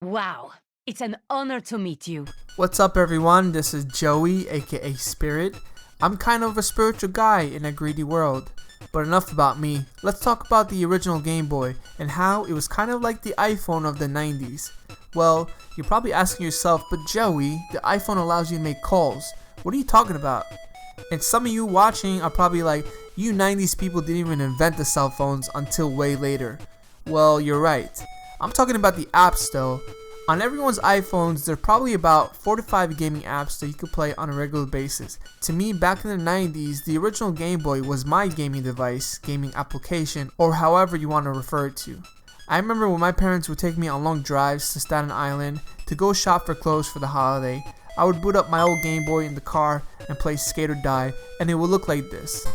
Wow, it's an honor to meet you. What's up everyone, this is Joey aka Spirit. I'm kind of a spiritual guy in a greedy world. But enough about me, let's talk about the original Game Boy and how it was kind of like the iPhone of the 90s. Well, you're probably asking yourself, but Joey, the iPhone allows you to make calls. What are you talking about? And some of you watching are probably like, you 90s people didn't even invent the cell phones until way later. Well, you're right. I'm talking about the apps though. On everyone's iPhones, there are probably about 4 to 5 gaming apps that you could play on a regular basis. To me, back in the 90s, the original Game Boy was my gaming device, gaming application, or however you want to refer it to. I remember when my parents would take me on long drives to Staten Island to go shop for clothes for the holiday. I would boot up my old Game Boy in the car and play Skate or Die, and it would look like this.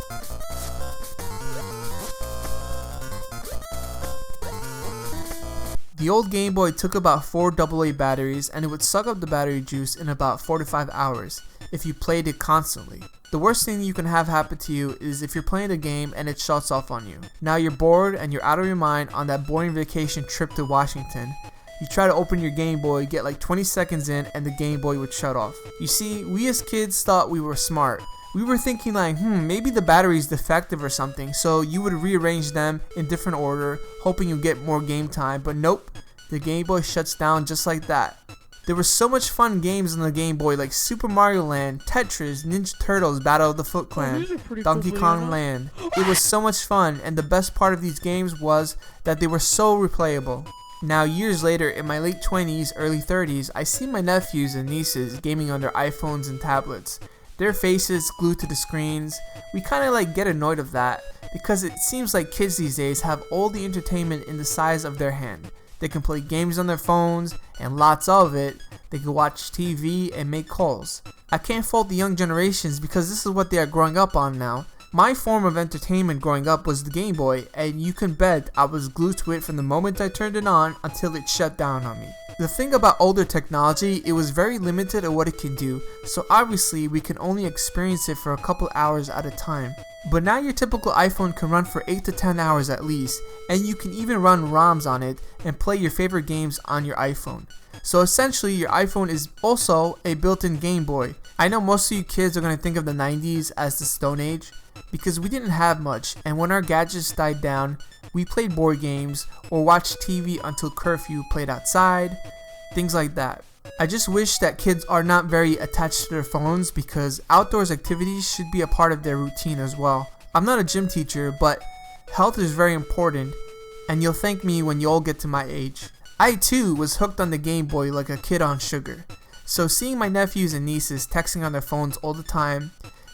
The old Game Boy took about 4 AA batteries and it would suck up the battery juice in about 4 to 5 hours if you played it constantly. The worst thing you can have happen to you is if you're playing a game and it shuts off on you. Now you're bored and you're out of your mind on that boring vacation trip to Washington. You try to open your Game Boy, get like 20 seconds in and the Game Boy would shut off. You see, we as kids thought we were smart. We were thinking like, maybe the battery is defective or something, so you would rearrange them in different order, hoping you get more game time, but nope, the Game Boy shuts down just like that. There were so much fun games on the Game Boy like Super Mario Land, Tetris, Ninja Turtles, Battle of the Foot Clan, Donkey Kong Land. It was so much fun, and the best part of these games was that they were so replayable. Now years later, in my late 20s, early 30s, I see my nephews and nieces gaming on their iPhones and tablets. Their faces glued to the screens. We kinda like get annoyed of that because it seems like kids these days have all the entertainment in the size of their hand. They can play games on their phones and lots of it. They can watch TV and make calls. I can't fault the young generations because this is what they are growing up on now. My form of entertainment growing up was the Game Boy, and you can bet I was glued to it from the moment I turned it on until it shut down on me. The thing about older technology, it was very limited at what it can do, so obviously we can only experience it for a couple hours at a time. But now your typical iPhone can run for 8 to 10 hours at least, and you can even run ROMs on it and play your favorite games on your iPhone. So essentially your iPhone is also a built-in Game Boy. I know most of you kids are going to think of the 90s as the Stone Age, because we didn't have much, and when our gadgets died down, we played board games or watched TV until curfew, played outside, things like that. I just wish that kids are not very attached to their phones because outdoors activities should be a part of their routine as well. I'm not a gym teacher, but health is very important, and you'll thank me when you all get to my age. I too was hooked on the Game Boy like a kid on sugar. So seeing my nephews and nieces texting on their phones all the time,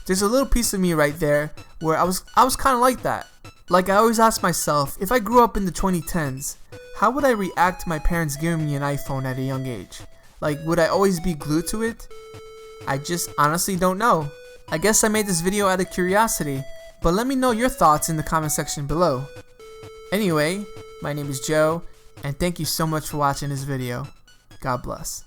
there's a little piece of me right there where I was kind of like that. Like I always ask myself, if I grew up in the 2010s, how would I react to my parents giving me an iPhone at a young age? Like, would I always be glued to it? I just honestly don't know. I guess I made this video out of curiosity, but let me know your thoughts in the comment section below. Anyway, my name is Joe, and thank you so much for watching this video. God bless.